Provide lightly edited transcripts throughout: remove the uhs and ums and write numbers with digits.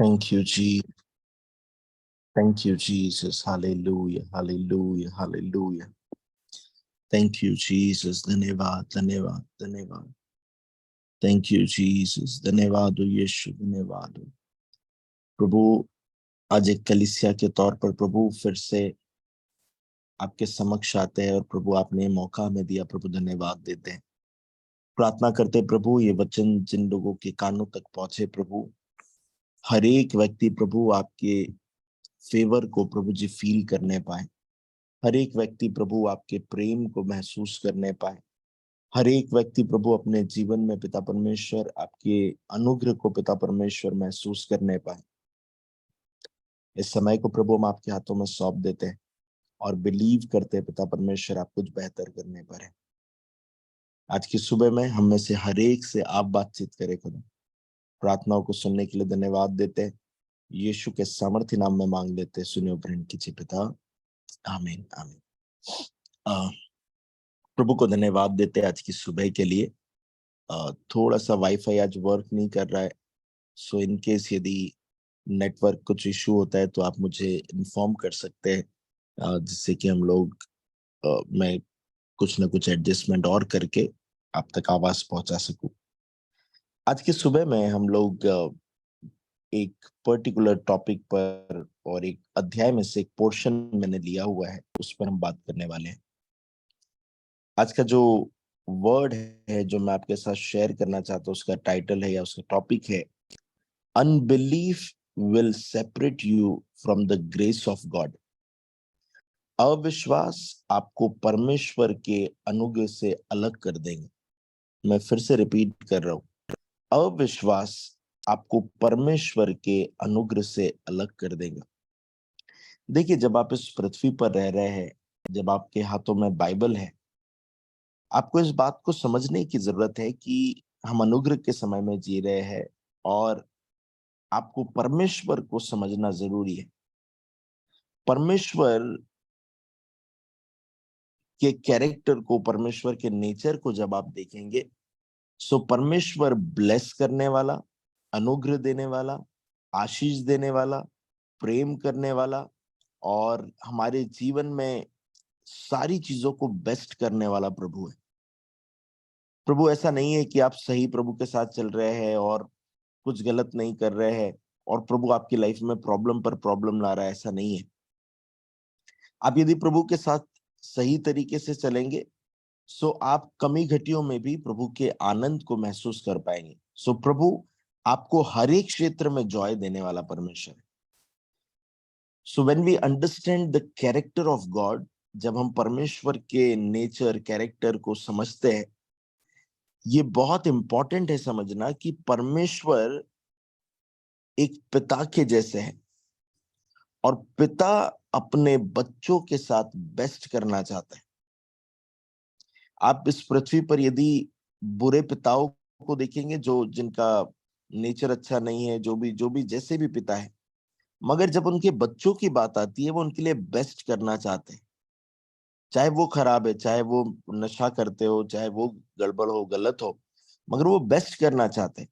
Thank you, Jesus. Thank you, Jesus. Hallelujah. Hallelujah. Hallelujah. Thank you, Jesus. धन्यवाद धन्यवाद धन्यवाद. Thank you, Jesus. धन्यवाद हो यीशु, धन्यवाद हो प्रभु। आज एक कलीसिया के तौर पर प्रभु फिर से आपके समक्ष आते हैं और प्रभु आपने मौका हमें दिया, प्रभु धन्यवाद देते हैं। प्रार्थना करते हैं प्रभु ये वचन जिन लोगों के कानों तक पहुंचे प्रभु, हर एक व्यक्ति प्रभु आपके फेवर को प्रभु जी फील करने पाए, हर एक व्यक्ति प्रभु आपके प्रेम को महसूस करने पाए, हर एक व्यक्ति प्रभु अपने जीवन में पिता परमेश्वर आपके अनुग्रह को पिता परमेश्वर महसूस करने पाए। इस समय को प्रभु हम आपके हाथों में सौंप देते हैं और बिलीव करते हैं पिता परमेश्वर आप कुछ बेहतर करने पर है। आज की सुबह में हम में से हर एक से आप बातचीत करें खुदा। प्रार्थनाओं को सुनने के लिए धन्यवाद देते हैं, यीशु के सामर्थ्य नाम में मांग लेते हैं, सुनियो ग्रहण कीजिए पिता, आमीन आमीन। प्रभु को धन्यवाद देते हैं आज की सुबह के लिए। थोड़ा सा वाईफाई आज वर्क नहीं कर रहा है, सो इन केस यदि नेटवर्क कुछ इशू होता है तो आप मुझे इन्फॉर्म कर सकते हैं, जिससे कि हम लोग मैं कुछ ना कुछ एडजस्टमेंट और करके आप तक आवाज पहुंचा सकूं। आज की सुबह में हम लोग एक पर्टिकुलर टॉपिक पर और एक अध्याय में से एक पोर्शन मैंने लिया हुआ है, उस पर हम बात करने वाले हैं। आज का जो वर्ड है जो मैं आपके साथ शेयर करना चाहता हूँ, उसका टाइटल है या उसका टॉपिक है, unbelief will separate you from the grace of God. अविश्वास आपको परमेश्वर के अनुग्रह से अलग कर देंगे। मैं फिर से रिपीट कर रहा हूं, अविश्वास आपको परमेश्वर के अनुग्रह से अलग कर देगा। देखिए, जब आप इस पृथ्वी पर रह रहे हैं, जब आपके हाथों में बाइबल है, आपको इस बात को समझने की जरूरत है कि हम अनुग्रह के समय में जी रहे हैं और आपको परमेश्वर को समझना जरूरी है। परमेश्वर के कैरेक्टर को, परमेश्वर के नेचर को जब आप देखेंगे, सो परमेश्वर ब्लेस करने वाला, अनुग्रह देने वाला, आशीष देने वाला, प्रेम करने वाला और हमारे जीवन में सारी चीजों को बेस्ट करने वाला प्रभु है। प्रभु ऐसा नहीं है कि आप सही प्रभु के साथ चल रहे हैं और कुछ गलत नहीं कर रहे हैं और प्रभु आपकी लाइफ में प्रॉब्लम पर प्रॉब्लम ला रहा है, ऐसा नहीं है। आप यदि प्रभु के साथ सही तरीके से चलेंगे, सो आप कमी घटियों में भी प्रभु के आनंद को महसूस कर पाएंगे। सो प्रभु आपको हर एक क्षेत्र में जॉय देने वाला परमेश्वर है। So when we understand the character of God, जब हम परमेश्वर के नेचर कैरेक्टर को समझते हैं, ये बहुत इंपॉर्टेंट है समझना कि परमेश्वर एक पिता के जैसे है और पिता अपने बच्चों के साथ बेस्ट करना चाहता है। आप इस पृथ्वी पर यदि बुरे पिताओं को देखेंगे, जो जिनका नेचर अच्छा नहीं है, जो भी जैसे भी पिता है, मगर जब उनके बच्चों की बात आती है, वो उनके लिए बेस्ट करना चाहते हैं। चाहे वो खराब है, चाहे वो नशा करते हो, चाहे वो गड़बड़ हो, गलत हो, मगर वो बेस्ट करना चाहते हैं।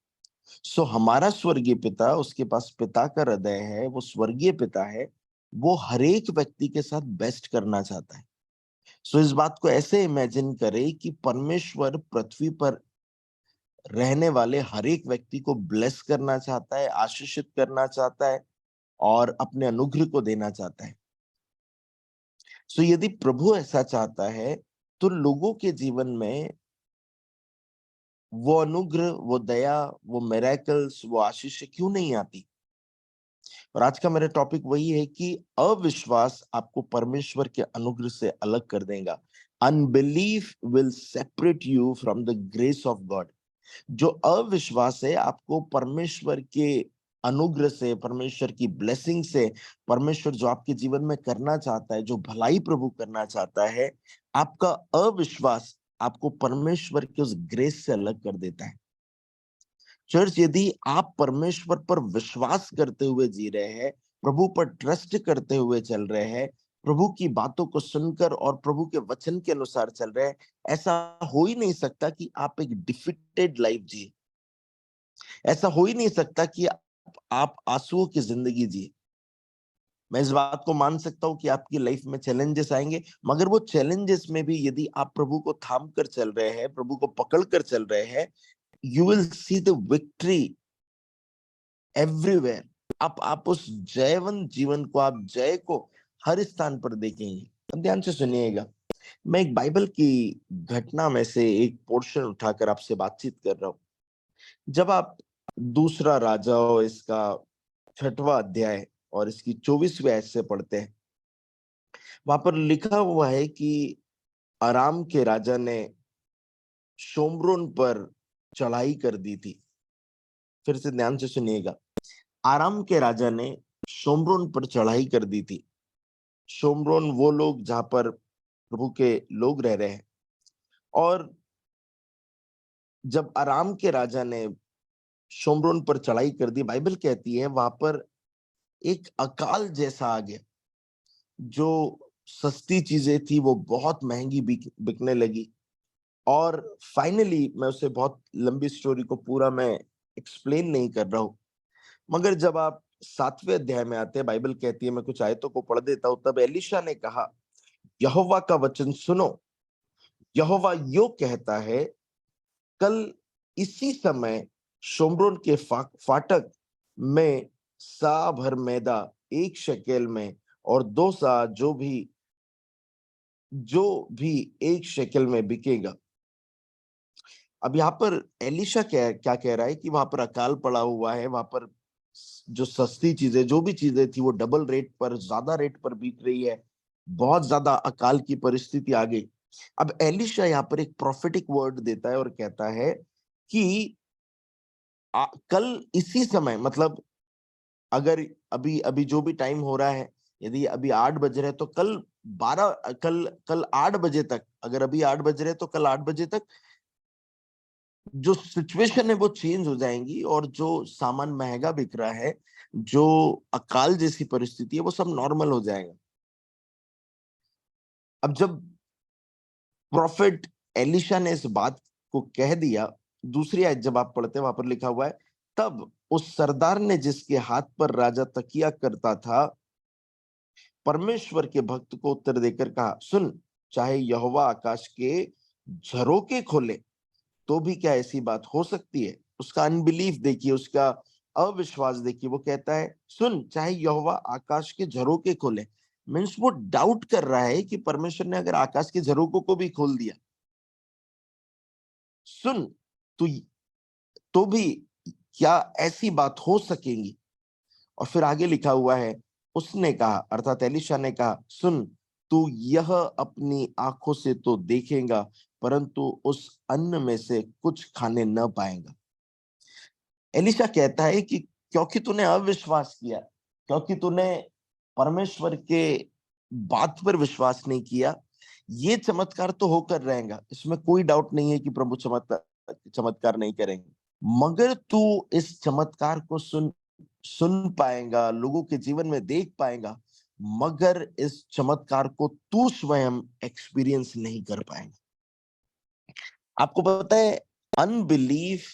सो हमारा स्वर्गीय पिता, उसके पास पिता का हृदय है, वो स्वर्गीय पिता है, वो हर एक व्यक्ति के साथ बेस्ट करना चाहता है। सो इस बात को ऐसे इमेजिन करें कि परमेश्वर पृथ्वी पर रहने वाले हर एक व्यक्ति को ब्लेस करना चाहता है, आशीषित करना चाहता है और अपने अनुग्रह को देना चाहता है। सो यदि प्रभु ऐसा चाहता है, तो लोगों के जीवन में वो अनुग्रह, वो दया, वो मिरेकल्स, वो आशीष क्यों नहीं आती? और आज का मेरा टॉपिक वही है कि अविश्वास आपको परमेश्वर के अनुग्रह से अलग कर देगा। Unbelief will separate you from the grace of God. जो अविश्वास है, आपको परमेश्वर के अनुग्रह से, परमेश्वर की ब्लेसिंग से, परमेश्वर जो आपके जीवन में करना चाहता है, जो भलाई प्रभु करना चाहता है, आपका अविश्वास आपको परमेश्वर के उस ग्रेस से अलग कर देता है। चर्च, यदि आप परमेश्वर पर विश्वास करते हुए जी रहे हैं, प्रभु पर ट्रस्ट करते हुए चल रहे हैं, प्रभु की बातों को सुनकर और प्रभु के वचन के अनुसार चल रहे हैं, ऐसा हो ही नहीं सकता कि आप एक डिफीटेड लाइफ जिए। ऐसा हो ही नहीं सकता कि आप आंसुओं की जिंदगी जिए। मैं इस बात को मान सकता हूँ कि आपकी लाइफ में चैलेंजेस आएंगे, मगर वो चैलेंजेस में भी यदि आप प्रभु को थाम कर चल रहे हैं, प्रभु को पकड़ कर चल रहे हैं, you will see the victory everywhere. आप उस जयवंत जीवन को, आप जय को हर स्थान पर देखेंगे। अब ध्यान से सुनिएगा, मैं एक बाइबल की घटना में से एक पोर्शन उठाकर आपसे बातचीत कर रहा हूं। जब आप दूसरा राजाओं इसका 6वां अध्याय और इसकी 24वीं आयत से पढ़ते हैं, वहां पर लिखा हुआ है कि अराम के राजा ने शोम्रोन पर चढ़ाई कर दी थी। फिर से ध्यान से सुनिएगा, आराम के राजा ने शोम्रोन पर चढ़ाई कर दी थी। शोम्रोन वो लोग जहां पर प्रभु के लोग रह रहे हैं। और जब आराम के राजा ने शोम्रोन पर चढ़ाई कर दी, बाइबल कहती है वहां पर एक अकाल जैसा आ गया। जो सस्ती चीजें थी वो बहुत महंगी बिकने लगी। और फाइनली, मैं उसे बहुत लंबी स्टोरी को पूरा मैं एक्सप्लेन नहीं कर रहा हूं, मगर जब आप 7वें अध्याय में आते हैं, बाइबल कहती है, मैं कुछ आयतों को पढ़ देता हूं। तब एलीशा ने कहा, यहोवा का वचन सुनो। यहोवा यो कहता है, कल इसी समय शोम्रोन के फाटक में सा भर मैदा 1 शेकेल में, और 2 सा जो भी 1 शेकेल में बिकेगा। अब यहाँ पर एलिशा क्या क्या कह रहा है कि वहां पर अकाल पड़ा हुआ है, वहां पर जो सस्ती चीजें, जो भी चीजें थी, वो डबल रेट पर, ज्यादा रेट पर बिक रही है। बहुत ज्यादा अकाल की परिस्थिति आ गई। अब एलिशा यहाँ पर एक प्रोफेटिक वर्ड देता है और कहता है कि कल इसी समय, मतलब अगर अभी अभी जो भी टाइम हो रहा है, यदि अभी 8 बज रहे हैं, तो कल 12, कल कल 8 बजे तक, अगर अभी 8 बज रहे हैं तो कल 8 बजे तक जो सिचुएशन है वो चेंज हो जाएंगी, और जो सामान महंगा बिक रहा है, जो अकाल जैसी परिस्थिति है, वो सब नॉर्मल हो जाएगा। अब जब प्रॉफिट एलिशा ने इस बात को कह दिया, दूसरी आयत जब आप पढ़ते हैं, वहां पर लिखा हुआ है, तब उस सरदार ने जिसके हाथ पर राजा तकिया करता था, परमेश्वर के भक्त को उत्तर देकर कहा, सुन, चाहे यहोवा आकाश के झरोके खोले तो भी क्या ऐसी बात हो सकती है? उसका अनबिलीफ देखिए, उसका अविश्वास देखिए। वो कहता है, सुन, चाहे यहोवा आकाश के झरोके खोले। मीन्स वो डाउट कर रहा है कि परमेश्वर ने अगर आकाश के झरोकों को भी खोल दिया, सुन, तो भी क्या ऐसी बात हो सकेगी? और फिर आगे लिखा हुआ है, उसने कहा, अर्थात एलीशा ने कहा, सुन, तू यह अपनी आंखों से तो देखेगा, परंतु उस अन्न में से कुछ खाने न पाएगा। एलीशा कहता है कि क्योंकि तूने अविश्वास किया, क्योंकि तूने परमेश्वर के बात पर विश्वास नहीं किया, ये चमत्कार तो होकर रहेगा, इसमें कोई डाउट नहीं है कि प्रभु चमत्कार चमत्कार नहीं करेंगे। मगर तू इस चमत्कार को सुन सुन पाएगा, लोगों के जीवन में देख पाएगा, मगर इस चमत्कार को तू स्वयं एक्सपीरियंस नहीं कर पाएगा। आपको पता है, अनबिलीफ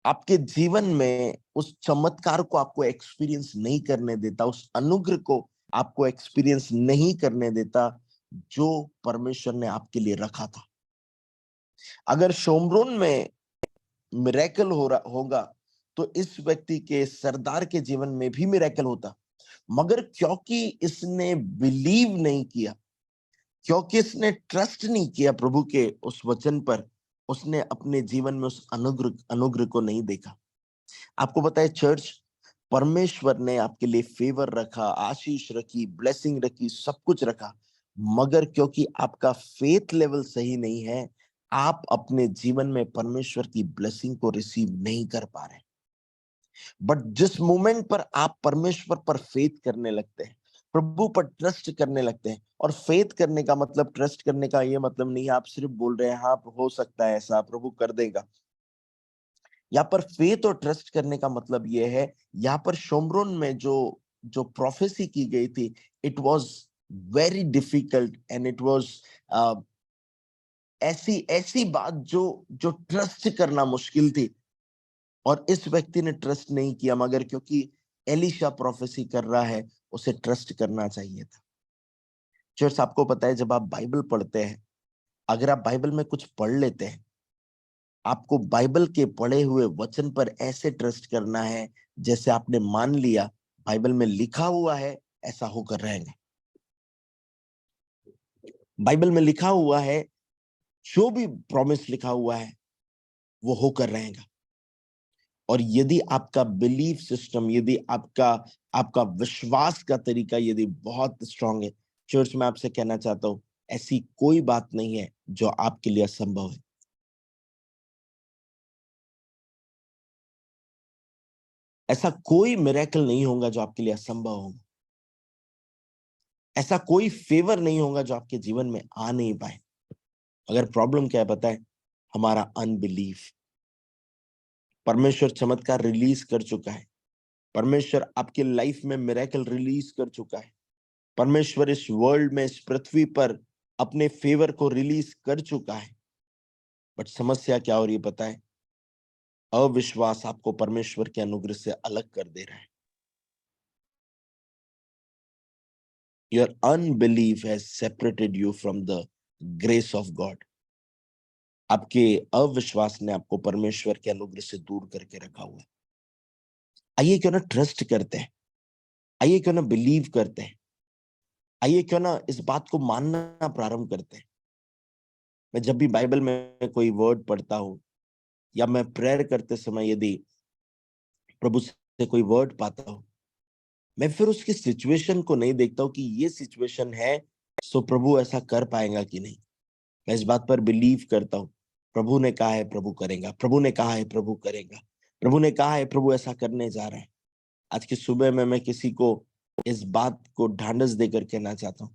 आपके जीवन में उस चमत्कार को आपको एक्सपीरियंस नहीं करने देता, उस अनुग्रह को आपको एक्सपीरियंस नहीं करने देता जो परमेश्वर ने आपके लिए रखा था। अगर शोम्रोन में मिरेकल हो रहा होगा, तो इस व्यक्ति के, सरदार के जीवन में भी मिरेकल होता। मगर क्योंकि इसने बिलीव नहीं किया, क्योंकि इसने ट्रस्ट नहीं किया प्रभु के उस वचन पर, उसने अपने जीवन में उस अनुग्रह अनुग्रह को नहीं देखा। आपको पता है चर्च, परमेश्वर ने आपके लिए फेवर रखा, आशीष रखी, ब्लेसिंग रखी, सब कुछ रखा, मगर क्योंकि आपका फेथ लेवल सही नहीं है, आप अपने जीवन में परमेश्वर की ब्लेसिंग को रिसीव नहीं कर पा रहे। बट जिस मोमेंट पर आप परमेश्वर पर फेथ करने लगते हैं, प्रभु पर ट्रस्ट करने लगते हैं, और फेथ करने का मतलब, ट्रस्ट करने का ये मतलब नहीं है आप सिर्फ बोल रहे हैं, हाँ हो सकता है ऐसा, प्रभु कर देगा। यहाँ पर फेथ और ट्रस्ट करने का मतलब ये है, यहाँ पर शोम्रोन में जो जो प्रोफेसी की गई थी, it was very difficult, and it was ऐसी ऐसी बात जो जो ट्रस्ट करना मुश्किल थी। और इस व्यक्ति ने ट्रस्ट नहीं किया, मगर क्योंकि एलिशा प्रोफेसी कर रहा है, उसे ट्रस्ट करना चाहिए था। चर्च, आपको पता है जब आप बाइबल पढ़ते हैं, अगर आप बाइबल में कुछ पढ़ लेते हैं, आपको बाइबल के पढ़े हुए वचन पर ऐसे ट्रस्ट करना है जैसे आपने मान लिया बाइबल में लिखा हुआ है, ऐसा होकर रहेंगे। बाइबल में लिखा हुआ है, जो भी प्रॉमिस लिखा हुआ है वो होकर रहेगा। और यदि आपका बिलीफ सिस्टम, यदि आपका आपका विश्वास का तरीका यदि बहुत स्ट्रांग है, चर्च में आपसे कहना चाहता हूं, ऐसी कोई बात नहीं है जो आपके लिए असंभव है। ऐसा कोई मिरेकल नहीं होगा जो आपके लिए असंभव होगा। ऐसा कोई फेवर नहीं होगा जो आपके जीवन में आ नहीं पाए। अगर प्रॉब्लम क्या है पता है? हमारा अनबिलीफ। परमेश्वर चमत्कार रिलीज कर चुका है, परमेश्वर आपके लाइफ में मिरेकल रिलीज कर चुका है, परमेश्वर इस वर्ल्ड में, इस पृथ्वी पर अपने फेवर को रिलीज कर चुका है। बट समस्या क्या हो रही है पता है? अविश्वास आपको परमेश्वर के अनुग्रह से अलग कर दे रहा है। Your unbelief has separated you from the grace of God. आपके अविश्वास ने आपको परमेश्वर के अनुग्रह से दूर करके रखा हुआ है। आइए क्यों ना ट्रस्ट करते हैं, आइए क्यों ना बिलीव करते हैं, आइए क्यों ना इस बात को मानना प्रारंभ करते हैं। मैं जब भी बाइबल में कोई वर्ड पढ़ता हूं, या मैं प्रेयर करते समय यदि प्रभु से कोई वर्ड पाता हूं, मैं फिर उसकी सिचुएशन को नहीं देखता हूं कि ये सिचुएशन है सो प्रभु ऐसा कर पाएगा कि नहीं। मैं इस बात पर बिलीव करता हूं, प्रभु ने कहा है प्रभु करेगा, प्रभु ने कहा है प्रभु करेगा, प्रभु ने कहा है प्रभु ऐसा करने जा रहा है। आज की सुबह में मैं किसी को इस बात को ढांढस देकर कहना चाहता हूं,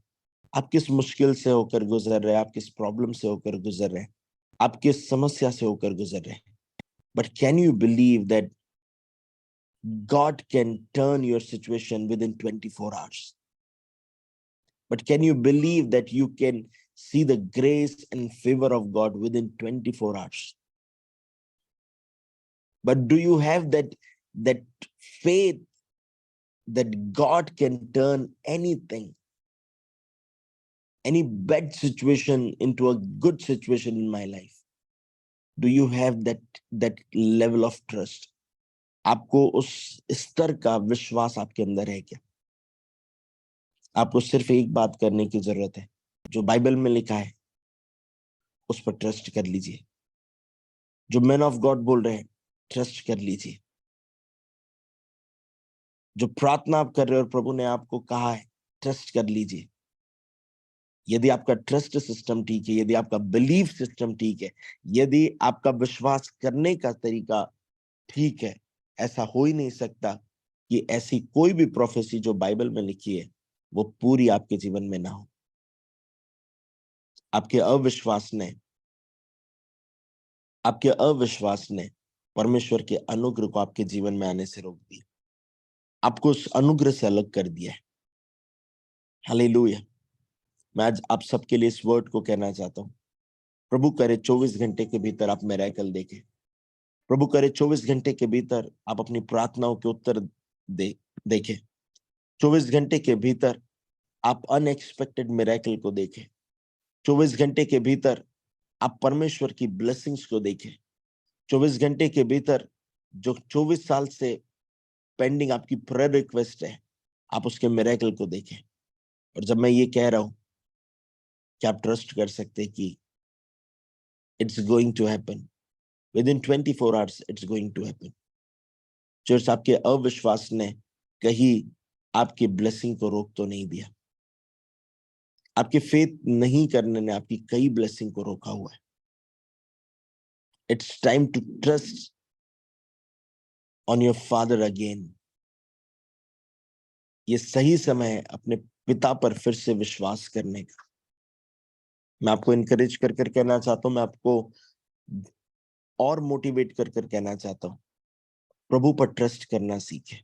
आप किस मुश्किल से होकर गुजर रहे हैं, आप किस प्रॉब्लम से होकर गुजर रहे हैं, आप किस समस्या से होकर गुजर रहे हैं, but can you believe that God can turn your situation within 24 hours? But can you believe that you can see the grace and favor of God within 24 hours? But do you have that faith that God can turn anything, any bad situation into a good situation in my life? Do you have that level of trust? आपको उस स्तर का विश्वास आपके अंदर है क्या? आपको सिर्फ एक बात करने की जरूरत है, जो बाइबल में लिखा है उस पर ट्रस्ट कर लीजिए। जो मैन ऑफ गॉड बोल रहे हैं, ट्रस्ट कर लीजिए। जो प्रार्थना आप कर रहे हो और प्रभु ने आपको कहा है, ट्रस्ट कर लीजिए। यदि आपका ट्रस्ट सिस्टम ठीक है, यदि आपका बिलीफ सिस्टम ठीक है, यदि आपका विश्वास करने का तरीका ठीक है, ऐसा हो ही नहीं सकता कि ऐसी कोई भी प्रोफेसी जो बाइबल में लिखी है वो पूरी आपके जीवन में ना हो। आपके अविश्वास ने परमेश्वर के अनुग्रह को आपके जीवन में आने से रोक दिया, आपको उस अनुग्रह से अलग कर दिया है। हालेलुया। मैं आज आप सबके लिए इस वर्ड को कहना चाहता हूं, प्रभु करे 24 घंटे के भीतर आप मिरेकल देखें। प्रभु करे 24 घंटे के भीतर आप अपनी प्रार्थनाओं के उत्तर देखें। 24 घंटे के भीतर आप अनएक्सपेक्टेड मिरेकल को देखें। 24 घंटे के भीतर आप परमेश्वर की ब्लेसिंग्स को देखें। 24 घंटे के भीतर जो 24 साल से पेंडिंग आपकी प्रेयर रिक्वेस्ट है, आप उसके मिरेकल को देखें। और जब मैं ये कह रहा हूं कि आप ट्रस्ट कर सकते कि it's going to happen within 24 hours, it's going to happen. Church, आपके अविश्वास ने कहीं आपकी ब्लेसिंग को रोक तो नहीं दिया। आपके फेथ नहीं करने ने आपकी कई ब्लेसिंग को रोका हुआ है। It's time to trust on your father again. ये सही समय है अपने पिता पर फिर से विश्वास करने का। मैं आपको इनकरेज कर कर कहना चाहता हूं, मैं आपको और मोटिवेट कर कर कहना चाहता हूं, प्रभु पर ट्रस्ट करना सीखें।